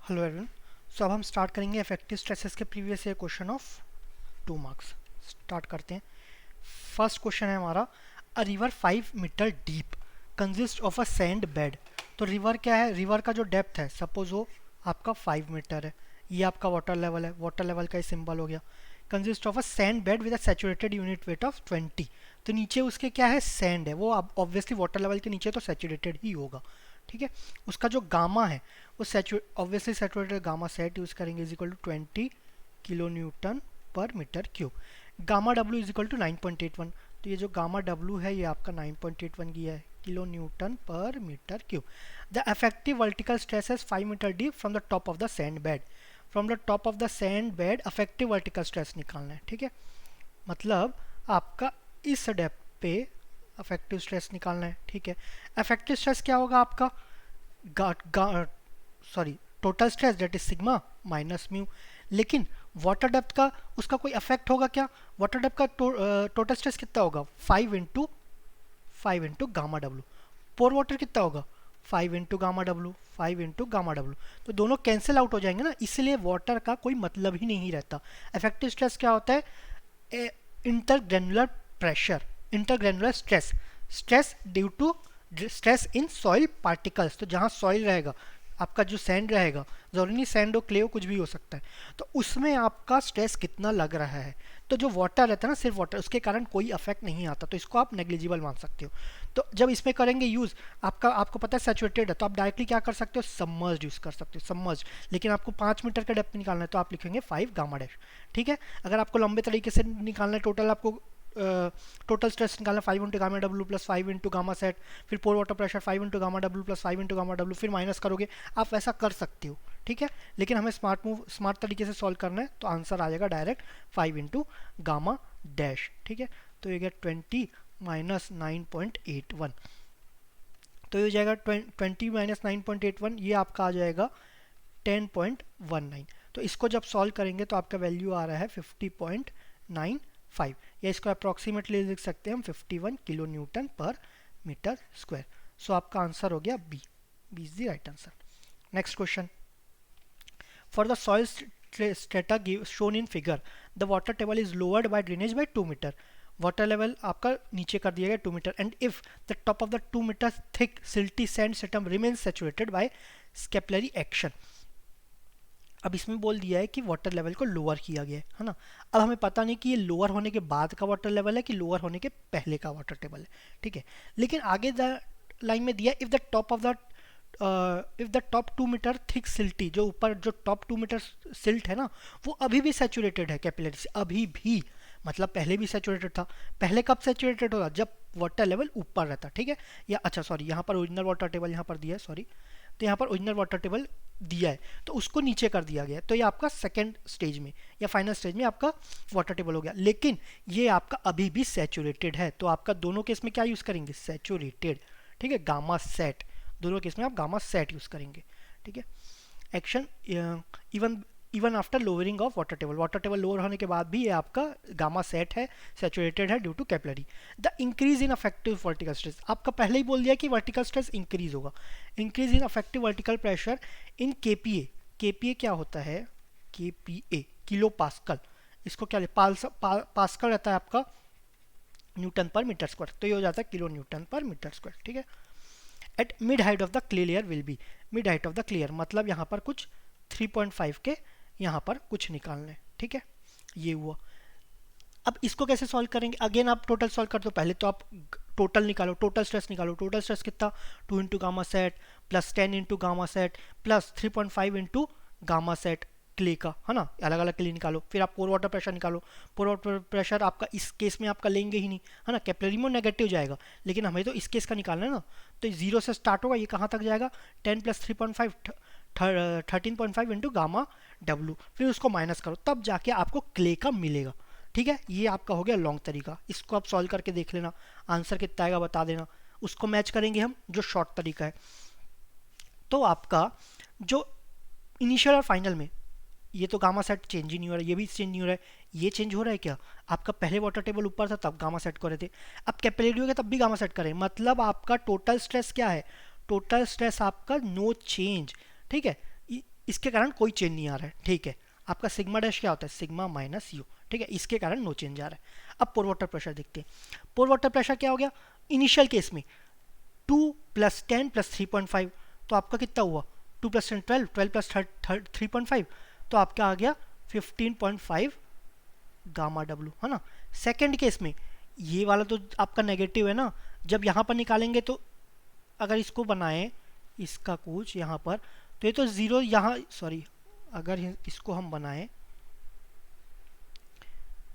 Hello everyone. सो अब हम start करेंगे इफेक्टिव स्ट्रेसेस के previous year question of 2 marks. Start करते हैं। फर्स्ट क्वेश्चन है हमारा, a river 5 metre deep consist of a sand bed. तो रिवर क्या है? रिवर का जो डेप्थ है, सपोज वो आपका 5 मीटर है, ये आपका वाटर लेवल है, वाटर लेवल का ही सिंबल हो गया। Consist of a sand bed with a saturated unit weight of 20। तो नीचे उसके क्या है? सैंड है, वो अब ऑब्वियसली वाटर लेवल के नीचे तो सैचुरेटेड ही होगा। ठीक है। उसका जो गामा है वो obviously saturated gamma sat use करेंगे, is equal to 20 kilo newton पर metre cube. Gamma W is equal to 9.81। तो ये जो गामा डब्ल्यू है ये आपका 9.81 की है, किलो न्यूटन पर metre cube. The effective vertical stress is 5 metre deep from the top of the sand bed. From the top of the sand bed effective vertical stress निकालना है। ठीक है, मतलब आपका इस डेप्थ पे इफेक्टिव स्ट्रेस निकालना है। ठीक है, इफेक्टिव स्ट्रेस क्या होगा आपका? Sorry, total stress that is sigma minus mu. लेकिन वाटर डेप्थ का उसका कोई इफेक्ट होगा क्या? वाटर डेप्थ का टोटल स्ट्रेस कितना होगा? 5 इंटू गामा डब्ल्यू। पोर वाटर कितना होगा? 5 into gamma W, 5 into gamma W. तो दोनों कैंसिल आउट हो जाएंगे ना, इसलिए वाटर का कोई मतलब ही नहीं रहता। इफेक्टिव स्ट्रेस क्या होता है? Intergranular pressure, intergranular stress, stress due to stress in soil particles. तो जहाँ सॉइल रहेगा, आपका जो सैंड रहेगा, जरूरी नहीं सैंड हो, क्ले हो, कुछ भी हो सकता है, तो उसमें आपका स्ट्रेस कितना लग रहा है। तो जो वाटर रहता है ना, सिर्फ वाटर, उसके कारण कोई इफेक्ट नहीं आता, तो इसको आप नेग्लिजिबल मान सकते हो। तो जब इसमें करेंगे यूज, आपको पता है सैचुरेटेड है, तो आप डायरेक्टली क्या कर सकते हो? सबमर्ज यूज कर सकते हो, सबमर्ज। लेकिन आपको 5 मीटर का डेप्थ निकालना है, तो आप लिखेंगे 5 गामा डैश। ठीक है। अगर आपको लंबे तरीके से निकालना है, टोटल आपको टोटल स्ट्रेस निकालना 5 into gamma W plus 5 into gamma sat, फिर pore water pressure 5 into gamma W plus 5 into gamma W, फिर माइनस करोगे, आप वैसा कर सकते हो। ठीक है, लेकिन हमें स्मार्ट तरीके से सॉल्व करना है, तो आंसर आ जाएगा डायरेक्ट 5 इंटू गामा डैश। ठीक है, तो ये गया 20 माइनस 9.81। तो ये हो जाएगा 20 माइनस 9.81, ये आपका आ जाएगा 10.19। तो इसको जब सॉल्व करेंगे तो आपका वैल्यू आ रहा है 50.95, या इसको अप्रॉक्सीमेटली लिख सकते हैं हम 51 किलो न्यूटन पर मीटर स्क्वायर। सो आपका आंसर हो गया B. B is the right answer. Next question, for the soil strata shown in figure the water table is lowered by drainage by 2 metre. Water level आपका नीचे कर दिया गया 2 metre, and if the top of the 2 metre thick silty sand stratum remains saturated by capillary action. अब इसमें बोल दिया है कि वाटर लेवल को लोअर किया गया है ना। अब हमें पता नहीं कि ये लोअर होने के बाद का वाटर लेवल है कि लोअर होने के पहले का वाटर टेबल है। ठीक है, लेकिन आगे लाइन में दिया if the top of the if the top 2 metre thick silty, जो ऊपर जो टॉप 2 मीटर सिल्ट है ना, वो अभी भी सैचुरेटेड है कैपिलरी से, अभी भी, मतलब पहले भी सैचुरेटेड था। पहले कब सैचुरेटेड होगा? जब वाटर लेवल ऊपर रहता। ठीक है, या अच्छा सॉरी, यहाँ पर ओरिजिनल वाटर टेबल यहाँ पर दिया है, सॉरी। तो यहाँ पर ओरिजिनल वाटर टेबल दिया है, तो उसको नीचे कर दिया गया है, तो ये आपका सेकेंड स्टेज में या फाइनल स्टेज में आपका वाटर टेबल हो गया। लेकिन ये आपका अभी भी सैचुरेटेड है, तो आपका दोनों केस में क्या यूज़ करेंगे? सैचुरेटेड। ठीक है, गामा सेट, दोनों केस में आप गामा सेट यूज़ करेंगे। ठीक है, action even even after lowering of water table lower होने के बाद भी ये आपका गामा सेट है, सैचुरेटेड है due to capillary. The increase in effective vertical stress, आपका पहले ही बोल दिया कि वर्टिकल स्ट्रेस इंक्रीज होगा। Increase in effective vertical pressure in KPA. KPA क्या होता है? KPA kilo pascal. इसको क्या पास्कल रहता है आपका न्यूटन पर मीटर स्क्वायर, तो ये हो जाता है किलो न्यूटन पर मीटर स्क्वायर। ठीक है, at mid height of the clay layer will be, mid height of the clear मतलब यहाँ पर कुछ 3.5 के यहाँ पर कुछ निकालना है। ठीक है, ये हुआ। अब इसको कैसे सॉल्व करेंगे? अगेन आप टोटल सॉल्व कर दो, पहले तो आप टोटल निकालो, टोटल स्ट्रेस निकालो। टोटल स्ट्रेस कितना? 2 into gamma set plus 10 into gamma set plus 3.5 into gamma set clay का, है ना, अलग अलग क्ले निकालो। फिर आप पोर वाटर प्रेशर निकालो। पोर वाटर प्रेशर आपका इस केस में आपका लेंगे ही नहीं, है ना, कैपिलरी में नेगेटिव जाएगा, लेकिन हमें तो इस केस का निकालना है ना। तो जीरो से स्टार्ट होगा, ये कहाँ तक जाएगा? 10 प्लस 3.5 13.5 इंटू गामा डब्ल्यू, फिर उसको माइनस करो, तब जाके आपको क्ले का मिलेगा। ठीक है, ये आपका हो गया लॉन्ग तरीका। इसको आप सॉल्व करके देख लेना, आंसर कितना आएगा बता देना। उसको मैच करेंगे हम जो शॉर्ट तरीका है। तो आपका जो इनिशियल और फाइनल में, ये तो गामा सेट चेंज ही नहीं हो रहा है, ये भी चेंज नहीं हो रहा है, ये चेंज हो रहा है क्या? आपका पहले वाटर टेबल ऊपर था तब गामा सेट कर रहे थे, अब कैपिलरी हो गया तब भी गामा सेट करें, मतलब आपका टोटल स्ट्रेस क्या है? टोटल स्ट्रेस आपका नो चेंज। ठीक है, इसके कारण कोई चेंज नहीं आ रहा है, ठीक है। आपका सिग्मा डैश क्या होता है, सिग्मा माइनस यू, ठीक है, इसके कारण नो चेंज आ रहा है। अब पोर वाटर प्रेशर देखते हैं। पोर वाटर प्रेशर क्या हो गया, इनिशियल केस में 2 + 10 + 3.5, तो आपका कितना हुआ, 2 + 10 12, 12 + 3.5, तो आपका आ गया 15.5 गामा डब्लू, है ना। सेकेंड केस में ये वाला तो आपका नेगेटिव है ना, जब यहाँ पर निकालेंगे तो अगर इसको बनाएं इसका कुछ यहाँ पर, तो ये तो ज़ीरो यहाँ, सॉरी, अगर इसको हम बनाएं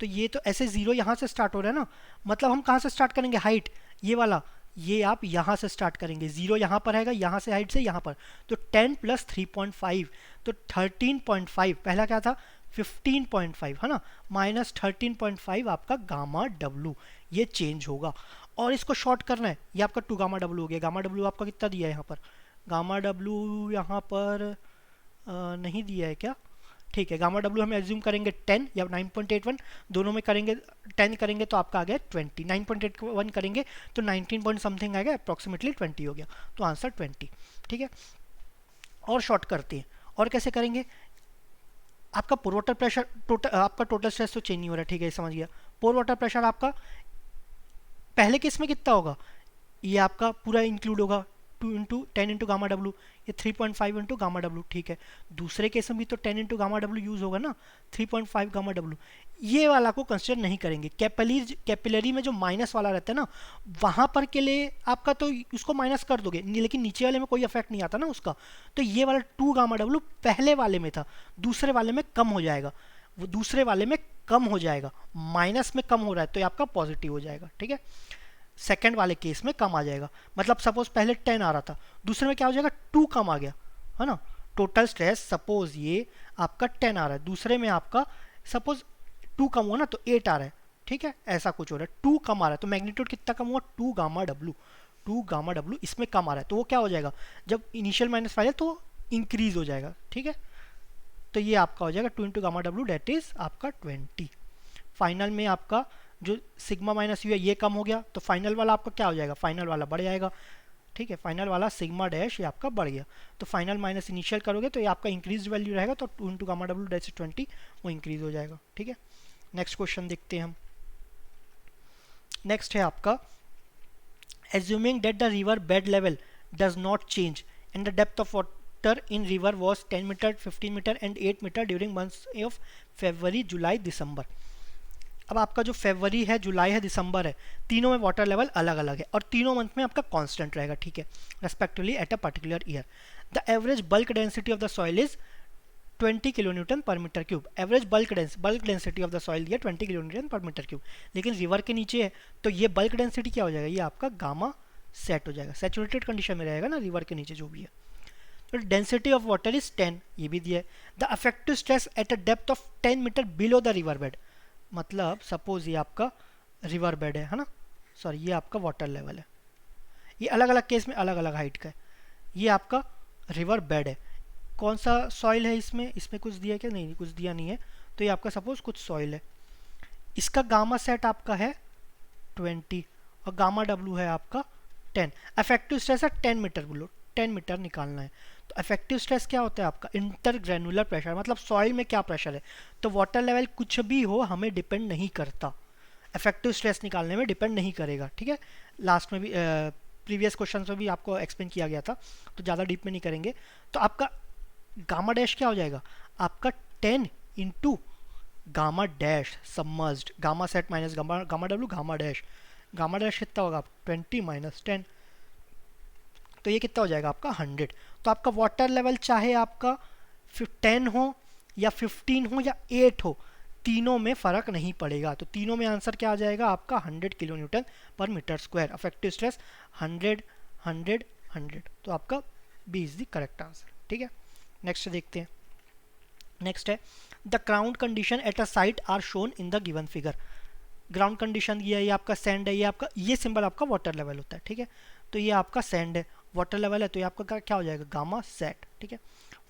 तो ये तो ऐसे ज़ीरो यहाँ से स्टार्ट हो रहा है ना, मतलब हम कहाँ से स्टार्ट करेंगे, हाइट ये वाला, ये आप यहाँ से स्टार्ट करेंगे, ज़ीरो यहाँ पर रहेगा, यहाँ से हाइट से यहाँ पर, तो 10 + 3.5, तो 13.5, पहला क्या था 15.5, है ना, -13.5 आपका गामा डब्लू, ये चेंज होगा। और इसको शॉर्ट करना है, ये आपका 2 गामा डब्लू हो गया। गामा डब्लू आपका कितना दिया है यहाँ पर, गामा डब्लू यहाँ पर नहीं दिया है क्या, ठीक है। गामा डब्लू हम एज्यूम करेंगे 10 या 9.81, दोनों में करेंगे 10 करेंगे तो आपका आ गया 20, 9.81 करेंगे तो 19 पॉइंट समथिंग आएगा, अप्रॉक्सीमेटली 20 हो गया, तो आंसर 20, ठीक है। और शॉर्ट करते हैं, और कैसे करेंगे, आपका पोर वाटर प्रेशर आपका टोटल स्ट्रेस तो चेंज नहीं हो रहा है, ठीक है, समझ गया। पोर वाटर प्रेशर आपका पहले केस में कितना होगा, ये आपका पूरा इंक्लूड होगा 2 × 10 × गामा डब्लू, ये 3.5 × गामा डब्लू, ठीक है। दूसरे केस में भी तो 10 × गामा डब्लू यूज़ होगा ना, 3.5 गामा डब्लू, ये वाला को कंसिडर नहीं करेंगे। कैपिलरी में जो माइनस वाला रहता है ना, वहाँ पर के लिए आपका तो उसको माइनस कर दोगे, लेकिन नीचे वाले में कोई इफेक्ट नहीं आता ना उसका, तो ये वाला 2 गामा डब्लू पहले वाले में था, दूसरे वाले में कम हो जाएगा, वो दूसरे वाले में कम हो जाएगा, माइनस में कम हो रहा है तो ये आपका पॉजिटिव हो जाएगा, ठीक है। सेकंड वाले केस में कम आ जाएगा, मतलब सपोज पहले 10 आ रहा था, दूसरे में क्या हो जाएगा 2 कम आ गया, है ना। टोटल स्ट्रेस सपोज ये आपका 10 आ रहा है, दूसरे में आपका सपोज 2 कम हुआ ना तो 8 आ रहा है, ठीक है, ऐसा कुछ हो रहा है, 2 कम आ रहा है, तो मैग्नीट्यूड कितना कम हुआ, 2 गामा डब्लू, 2 गामा डब्लू इसमें कम आ रहा है, तो वो क्या हो जाएगा, जब इनिशियल -5 है तो इंक्रीज हो जाएगा, ठीक है। तो ये आपका हो जाएगा 2 × गामा डब्लू, डेट इज आपका 20। फाइनल में आपका जो सिग्मा माइनस यू है ये कम हो गया, तो फाइनल वाला आपका क्या हो जाएगा, फाइनल वाला बढ़ जाएगा, ठीक है। फाइनल वाला सिग्मा डैश ये आपका बढ़ गया, तो फाइनल माइनस इनिशियल करोगे तो ये आपका इंक्रीज वैल्यू रहेगा, तो 2 × गामा डब्लू डेट 20 वो इंक्रीज हो जाएगा, ठीक है। नेक्स्ट क्वेश्चन देखते हैं हम। नेक्स्ट है आपका, assuming that the river bed level does not change and the depth of water in river was 10 metre, 15 metre and 8 metre during months of February, July, December. अब आपका जो फरवरी है, जुलाई है, दिसंबर है, तीनों में वाटर लेवल अलग अलग है और तीनों मंथ में आपका कांस्टेंट रहेगा, ठीक है, respectively at a particular year. The average bulk density of the soil is 20 kilonewton per metre cube. Average bulk density of the soil दिया 20 किलोन्यूटन पर मीटर क्यूब, लेकिन रिवर के नीचे है तो ये बल्क डेंसिटी क्या हो जाएगा, ये आपका गामा सेट हो जाएगा, सैचुरेटेड कंडीशन में रहेगा ना रिवर के नीचे जो भी है। तो डेंसिटी ऑफ वाटर इज 10, ये भी दिया है। The effective stress at a depth of 10 metre below the river bed, मतलब सपोज ये आपका रिवर बेड है ना, सॉरी ये आपका वाटर लेवल है, ये अलग अलग केस में अलग अलग हाइट का है, ये आपका रिवर बेड है, कौन सा सॉइल है इसमें, इसमें कुछ दिया है क्या, नहीं कुछ दिया नहीं है, तो ये आपका सपोज कुछ सॉइल है, इसका गामा सेट आपका है 20 और गामा डब्लू है आपका 10, अफेक्टिव स्ट्रेस है 10 मीटर बिलो, 10 मीटर निकालना है। तो इफेक्टिव स्ट्रेस क्या होता है आपका, इंटरग्रेनुलर प्रेशर, मतलब सॉइल में क्या प्रेशर है, तो वाटर लेवल कुछ भी हो हमें डिपेंड नहीं करता, इफेक्टिव स्ट्रेस निकालने में डिपेंड नहीं करेगा, ठीक है। लास्ट में भी प्रीवियस क्वेश्चन में भी आपको एक्सप्लेन किया गया था, तो ज़्यादा डीप में नहीं करेंगे। तो आपका गामा डैश क्या हो जाएगा, आपका 10 × gamma dash submerged, gamma sat minus gamma W, gamma dash कितना होगा, 20 - 10, तो ये कितना हो जाएगा आपका 100। तो आपका वाटर लेवल चाहे आपका 10 हो या 15 हो या 8 हो, तीनों में फ़र्क नहीं पड़ेगा, तो तीनों में आंसर क्या आ जाएगा आपका 100 kilonewton per metre square, affective stress 100 100 100, तो आपका B is the correct answer, ठीक है। नेक्स्ट देखते हैं। नेक्स्ट है, the ground condition at a site are shown in the given figure. Ground condition ये आपका सैंड है, ये आपका ये सिंबल आपका वाटर लेवल होता है, ठीक है। तो ये आपका सैंड है, वाटर लेवल है, तो ये आपका क्या हो जाएगा, गामा सेट, ठीक है।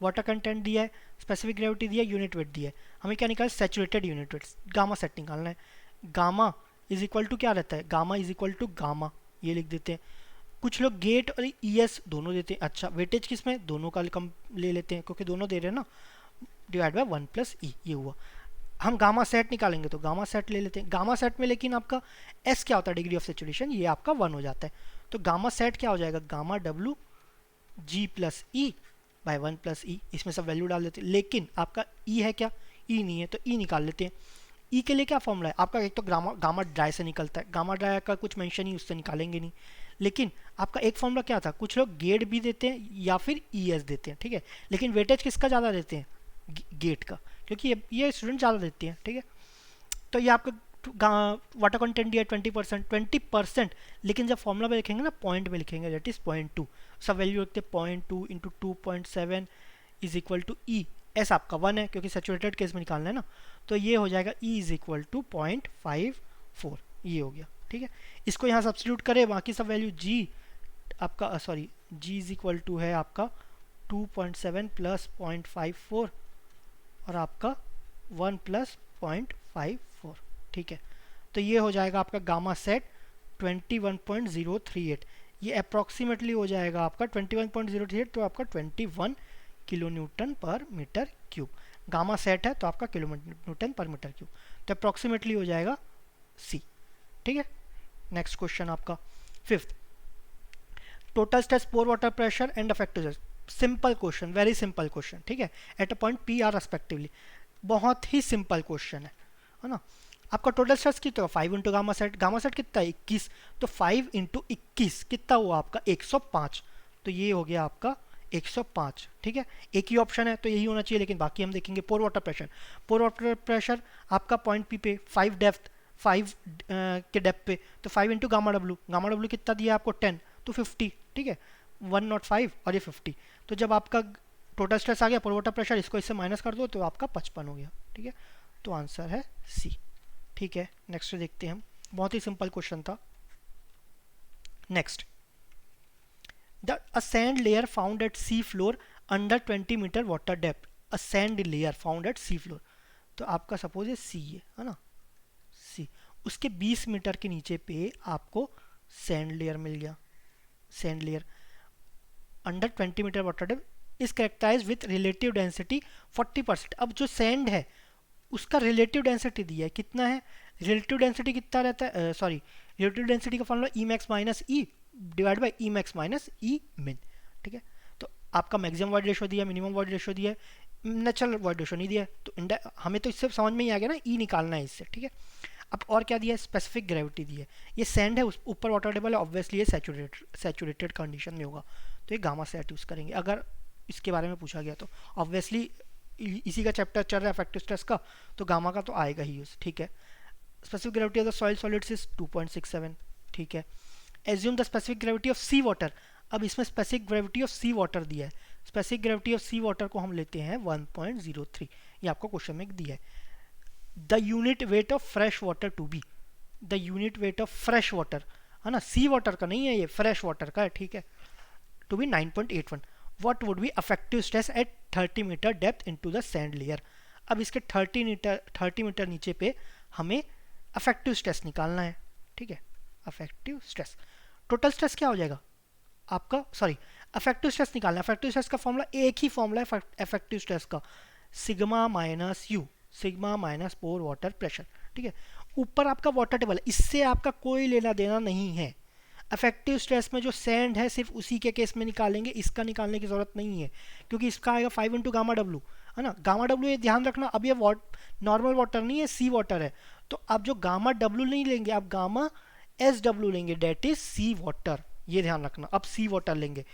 वाटर कंटेंट दिया है, स्पेसिफिक ग्रेविटी दिया है, यूनिट वेट दिया है, हमें क्या निकालना है, saturated unit weight, gamma sat निकालना है। गामा इज इक्वल टू क्या रहता है, gamma is equal to gamma, ये लिख देते हैं, कुछ लोग गेट और ईएस दोनों देते हैं। अच्छा, वेटेज किस में, दोनों का कम ले लेते हैं क्योंकि दोनों दे रहे हैं ना, डिवाइड बाय 1 प्लस ई, ये हुआ। हम गामा सेट निकालेंगे तो गामा सेट ले लेते हैं। गामा सेट में लेकिन आपका एस क्या होता है, डिग्री ऑफ सेचुरेशन, ये आपका 1 हो जाता है। तो गामा सेट क्या हो जाएगा, gamma W G plus E by 1 plus E, इसमें सब वैल्यू डाल देते हैं। लेकिन आपका ई है क्या, ई नहीं है, तो ई निकाल लेते हैं। ई के लिए क्या फॉर्मूला है आपका, एक तो गामा ड्राई से निकलता है, गामा ड्राई का कुछ मेंशन ही, उससे निकालेंगे नहीं। लेकिन आपका एक फॉर्मूला क्या था, कुछ लोग गेट भी देते हैं या फिर ई एस देते हैं, ठीक है। लेकिन वेटेज किसका ज़्यादा देते हैं, गेट का, क्योंकि ये स्टूडेंट ज़्यादा देते हैं, ठीक है। तो ये आपका वाटर कंटेंट दिया 20%, 20%। लेकिन जब फॉर्मूला में लिखेंगे ना, पॉइंट में लिखेंगे, दैट इज 0.2, सब वैल्यू रखते हैं 0.2 into 2.7 is equal to E. S आपका 1 है क्योंकि सेचुरेटेड केस में निकालना है ना, तो ये हो जाएगा ई इज इक्वल टू 0.54, ये हो गया, ठीक है। इसको यहाँ सब्स्टिट्यूट करें, बाकी सब वैल्यू जी आपका sorry G is equal to है आपका 2.7 प्लस 0.54 और आपका 1 प्लस 0.54, ठीक है। तो ये हो जाएगा आपका गामा सेट 21.038, ये अप्रॉक्सीमेटली हो जाएगा आपका 21.038, तो आपका 21 किलो न्यूटन पर मीटर क्यूब। गामा सेट है तो आपका किलो न्यूटन पर मीटर क्यूब, तो अप्रॉक्सीमेटली हो जाएगा सी, ठीक है। नेक्स्ट क्वेश्चन आपका 5th, total stress, pore water pressure and effective stress. Simple question, very simple question, ठीक है, at a point P R respectively, बहुत ही सिंपल क्वेश्चन है ना। आपका टोटल स्ट्रेस कितना, 5 इंटू गामा सेट कितना है 21, तो 5 इंटू 21 कितना हुआ आपका 105, तो ये हो गया आपका 105, ठीक है। एक ही ऑप्शन है तो यही होना चाहिए, लेकिन बाकी हम देखेंगे। पोर वाटर प्रेशर, पोर वाटर प्रेशर आपका पॉइंट पी पे 5 डेप्थ, 5 के डेप्थ पे, तो 5 इंटू गामा डब्ल्यू कितना दिया आपको 10, तो 50, ठीक है, 105 और ये 50। तो जब आपका टोटल स्ट्रेस आ गया, पोर वाटर प्रेशर, इसको इससे माइनस कर दो तो आपका 55 हो गया, ठीक है। तो आंसर है सी, ठीक है। नेक्स्ट देखते हैं हम, बहुत ही सिंपल क्वेश्चन था। Next, a sand layer found at sea floor under 20 metre water depth, a sand layer found at sea floor, तो आपका सपोज ये सी है ना, सी, उसके 20 मीटर के नीचे पे आपको सैंड लेयर मिल गया। Sand layer under 20 metre water depth is characterize with relative density 40%। अब जो सैंड है उसका रिलेटिव डेंसिटी दिया है, कितना है, रिलेटिव डेंसिटी कितना रहता है, सॉरी, रिलेटिव डेंसिटी का formula E max minus E divide by E max minus E min, ठीक है। तो आपका मैक्सिमम वॉइड रेशो दिया, मिनिमम वॉइड रेशो दिया, नेचुरल वॉइड रेशो नहीं दिया, तो हमें तो इससे समझ में ही आ गया ना, ई निकालना है इससे, ठीक है। अब और क्या दिया है, स्पेसिफिक ग्रेविटी दी है, ये सैंड है, ऊपर वाटर टेबल है, ऑब्वियसली ये सैचुरेटेड कंडीशन में होगा, तो ये गामा सेट यूज़ करेंगे अगर इसके बारे में पूछा गया तो। ऑब्वियसली इसी का चैप्टर चल रहा है इफेक्टिव स्ट्रेस का, तो गामा का तो आएगा ही यूज़, ठीक है। Specific gravity of the soil solids is 2.67, ठीक है। Assume the specific gravity of sea water, अब इसमें specific gravity of sea water दिया है, specific gravity of sea water को हम लेते हैं 1.03, ये आपको क्वेश्चन में दिया है। The unit weight of fresh water to be, the unit weight of fresh water है ना, सी वाटर का नहीं है ये, फ्रेश वाटर का है, ठीक है, to be 9.81। What would be effective stress at 30 metre depth into the sand layer. अब इसके 30 मीटर नीचे पे हमें अफेक्टिव स्ट्रेस निकालना है, ठीक है, अफेक्टिव स्ट्रेस। टोटल स्ट्रेस क्या हो जाएगा आपका, सॉरी, अफेक्टिव स्ट्रेस निकालना है। अफेक्टिव स्ट्रेस का फॉर्मूला एक ही फॉर्मूला है अफेक्टिव स्ट्रेस का, sigma minus you, sigma minus pour water pressure, ठीक है। ऊपर आपका वाटर टेबल है, इससे आपका कोई लेना देना नहीं है। अफेक्टिव स्ट्रेस में जो सैंड है सिर्फ उसी के केस में निकालेंगे, इसका निकालने की जरूरत नहीं है, क्योंकि इसका आएगा 5 इंटू गामा डब्ल्यू, है ना। गामा डब्ल्यू ये ध्यान रखना, अब ये नॉर्मल वाटर नहीं है, सी वाटर है, तो आप जो गामा डब्ल्यू नहीं लेंगे, आप गामा एस डब्ल्यू लेंगे, डेट इज सी वाटर, ये ध्यान रखना। अब सी वाटर लेंगे,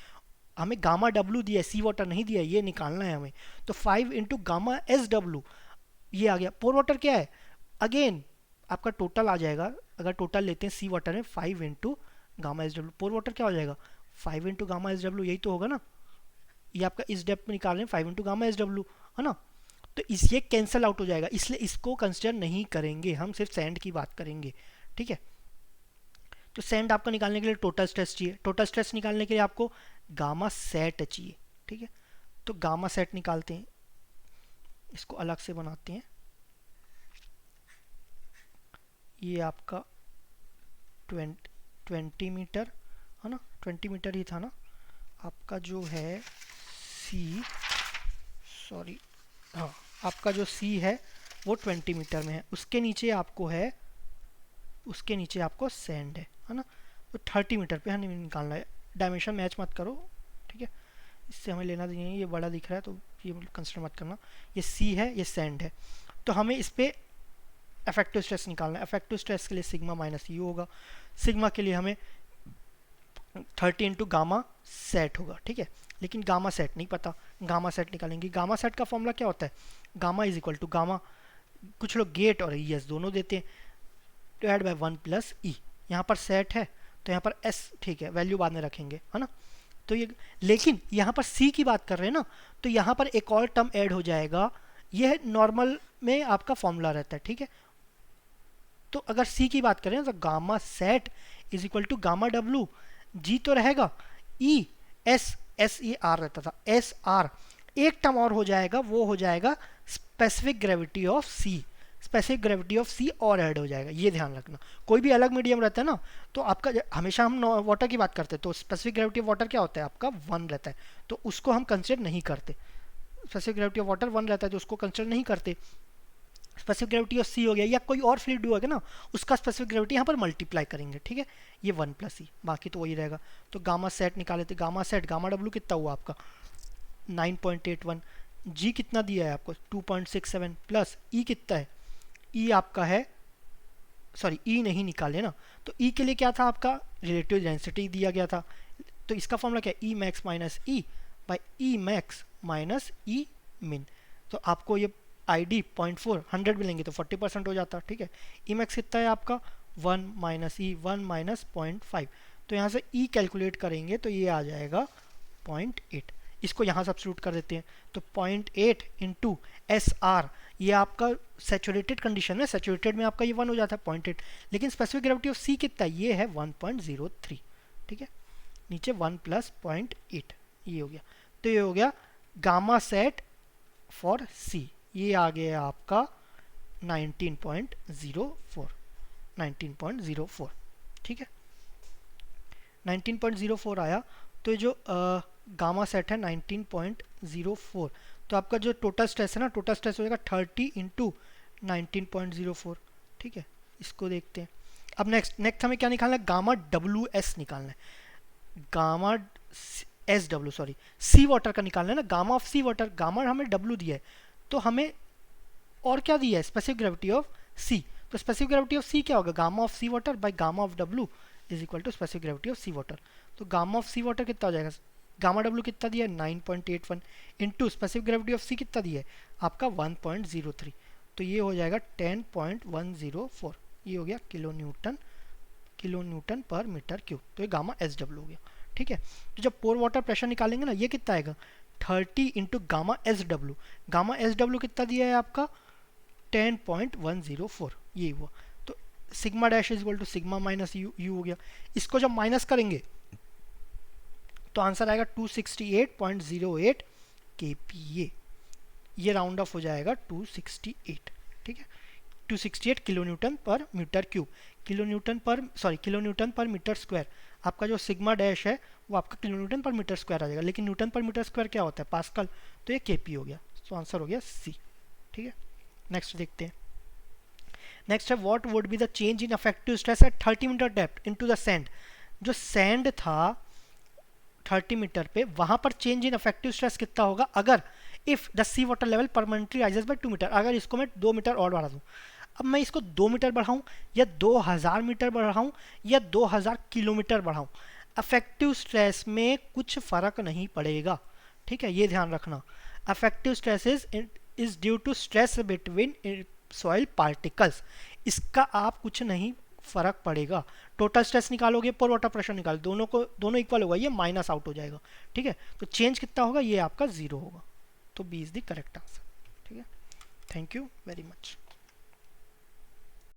हमें गामा डब्ल्यू दिया है, सी वाटर नहीं दिया है, ये निकालना है हमें, तो 5 इंटू गामा एस डब्ल्यू ये आ गया। पोर वाटर क्या है, अगेन आपका टोटल आ जाएगा, अगर टोटल लेते हैं सी वाटर में 5 इंटू गामा एस डब्ल्यू, पोर वाटर क्या हो जाएगा 5 इंटू गामा एस डब्ल्यू, यही तो होगा ना, ये आपका इस डेप्थ में निकाल रहे हैं 5 इंटू गामा एस डब्ल्यू, है ना। तो इस ये कैंसिल आउट हो जाएगा, इसलिए इसको कंसिडर नहीं करेंगे, हम सिर्फ सैंड की बात करेंगे, ठीक है। तो सैंड आपको निकालने के लिए टोटल स्ट्रेस चाहिए, टोटल स्ट्रेस निकालने के लिए आपको गामा सेट चाहिए, ठीक है। तो गामा सेट निकालते हैं, इसको अलग से बनाते हैं, ये आपका 20 मीटर है ना, 20 मीटर ही था ना आपका जो है सी, सॉरी हाँ, आपका जो सी है वो 20 मीटर में है, उसके नीचे आपको सैंड है ना, तो 30 मीटर पे हमें निकालना है। डायमेंशन मैच मत करो, ठीक है, इससे हमें लेना नहीं है, ये बड़ा दिख रहा है तो ये कंसिडर मत करना। ये सी है, ये सैंड है, तो हमें इस पर इफेक्टिव स्ट्रेस निकालना है। इफेक्टिव स्ट्रेस के लिए सिग्मा माइनस यू होगा, सिग्मा के लिए हमें 30 इंटू गामा सेट होगा, ठीक है, लेकिन गामा सेट नहीं पता, गामा सेट निकालेंगे। गामा सेट का फॉर्मूला क्या होता है, gamma is equal to gamma, कुछ लोग गेट और ई एस दोनों देते हैं, डिवाइड बाय 1 प्लस ई। यहाँ पर सेट है तो यहाँ पर एस, ठीक है, वैल्यू बाद में रखेंगे, है ना। तो ये, लेकिन यहाँ पर सी की बात कर रहे हैं ना, तो यहाँ पर एक और टर्म ऐड हो जाएगा, यह नॉर्मल में आपका फॉर्मूला रहता है, ठीक है। तो अगर सी की बात करें तो gamma sat is equal to gamma W, G तो रहेगा, ई एस, एस ये आर रहता था, एस आर, एक टर्म और हो जाएगा, वो हो जाएगा specific gravity of C, specific gravity of C और ऐड हो जाएगा, ये ध्यान रखना। कोई भी अलग मीडियम रहता है ना, तो आपका हमेशा हम वाटर की बात करते हैं तो स्पेसिफिक ग्रेविटी ऑफ वाटर क्या होता है आपका 1 रहता है, तो उसको हम कंसिडर नहीं करते। स्पेसिफिक ग्रेविटी ऑफ वाटर 1 रहता है तो उसको कंसिडर नहीं करते। स्पेसिफिक ग्रेविटी ऑफ सी हो गया या कोई और फ्लूइड होगा ना, उसका स्पेसिफिक ग्रेविटी यहाँ पर मल्टीप्लाई करेंगे, ठीक है, ये 1 प्लस सी, बाकी तो वही रहेगा। तो गामा सेट निकाले थे, गामा सेट, गामा डब्ल्यू कितना हुआ आपका 9.81, जी कितना दिया है आपको 2.67 प्लस ई कितना है, ई आपका है, सॉरी ई नहीं निकाले ना, तो ई के लिए क्या था आपका रिलेटिव डेंसिटी दिया गया था, तो इसका फॉर्मूला क्या है, E max minus E by E max minus E min. तो आपको ये आई डी 0.4 100 भी लेंगे तो 40% हो जाता, ठीक है। ई मैक्स कितना है आपका 1 माइनस ई 1 माइनस 0.5, तो यहाँ से ई कैलकुलेट करेंगे तो ये आ जाएगा 0.8, इसको यहाँ सब्स्टिट्यूट कर देते हैं, तो 0.8 इंटू एस आर, ये आपका सैचुरेटेड कंडीशन है, सैचुरेटेड में आपका ये 1 हो जाता है 0.8, लेकिन स्पेसिफिक ग्रेविटी ऑफ सी कितना है, ये है 1.03, ठीक है, नीचे 1 प्लस 0.8, ये हो गया। तो ये हो गया गामा सेट फॉर सी, ये आ गया आपका 19.04, ठीक है, 19.04 आया। तो ये जो गामा सेट है 19.04, तो आपका जो टोटल स्ट्रेस है ना, टोटल स्ट्रेस हो जाएगा 30 इंटू 19.04, ठीक है। इसको देखते हैं अब। नेक्स्ट हमें क्या निकालना है, गामा डब्ल्यू एस निकालना है, gamma S W, sorry sea water का निकालना है ना, gamma of sea water, gamma हमें डब्ल्यू दिया है, तो हमें और क्या दिया है, स्पेसिफिक ग्रेविटी ऑफ सी, तो स्पेसिफिक ग्रेविटी ऑफ सी क्या होगा, gamma of sea water by gamma of W is equal to specific gravity of sea water. तो गामा ऑफ सी वाटर कितना हो जाएगा, गामा डब्ल्यू कितना दिया है 9.81 into specific gravity of sea कितना दिया है आपका 1.03, तो ये हो जाएगा 10.104, ये हो गया किलो न्यूटन पर मीटर क्यूब, तो ये गामा एस डब्ल्यू हो गया, ठीक है। तो जब पोर वाटर प्रेशर निकालेंगे ना, ये कितना आएगा 30 into gamma S W, gamma S W कितना दिया है आपका 10.104, ये हुआ। तो sigma dash is equal to sigma minus U, U हो गया। इसको जब माइनस करेंगे तो आंसर आएगा 268.08 kPa, ये राउंड ऑफ हो जाएगा 268, ठीक है, 268 किलो न्यूटन पर मीटर क्यूब, किलो न्यूटन पर मीटर स्क्वायर। आपका जो सिग्मा डैश है वो आपका किलो न्यूटन पर मीटर स्क्वायर आ जाएगा, लेकिन न्यूटन पर मीटर स्क्वायर क्या होता है पास्कल, तो ये केपी हो गया, तो आंसर हो गया सी, ठीक है। नेक्स्ट देखते हैं, नेक्स्ट है what would be the change in effective stress at 30 metre depth into the sand. जो सैंड था 30 मीटर पे, वहां पर चेंज इन इफेक्टिव स्ट्रेस कितना होगा अगर if the sea water level permanently rises by 2 metre, अगर इसको मैं 2 मीटर और बढ़ा दूं। अब मैं इसको 2 मीटर बढ़ाऊं या 2000 मीटर बढ़ाऊं या 2000 किलोमीटर बढ़ाऊं, इफेक्टिव स्ट्रेस में कुछ फर्क नहीं पड़ेगा, ठीक है, ये ध्यान रखना। Effective stress is due to stress between soil particles, इसका आप कुछ नहीं फर्क पड़ेगा। टोटल स्ट्रेस निकालोगे, पर वाटर प्रेशर निकालो, दोनों इक्वल होगा, ये माइनस आउट हो जाएगा, ठीक है। तो चेंज कितना होगा, ये आपका 0 होगा, तो B is the correct answer, ठीक है। Thank you very much.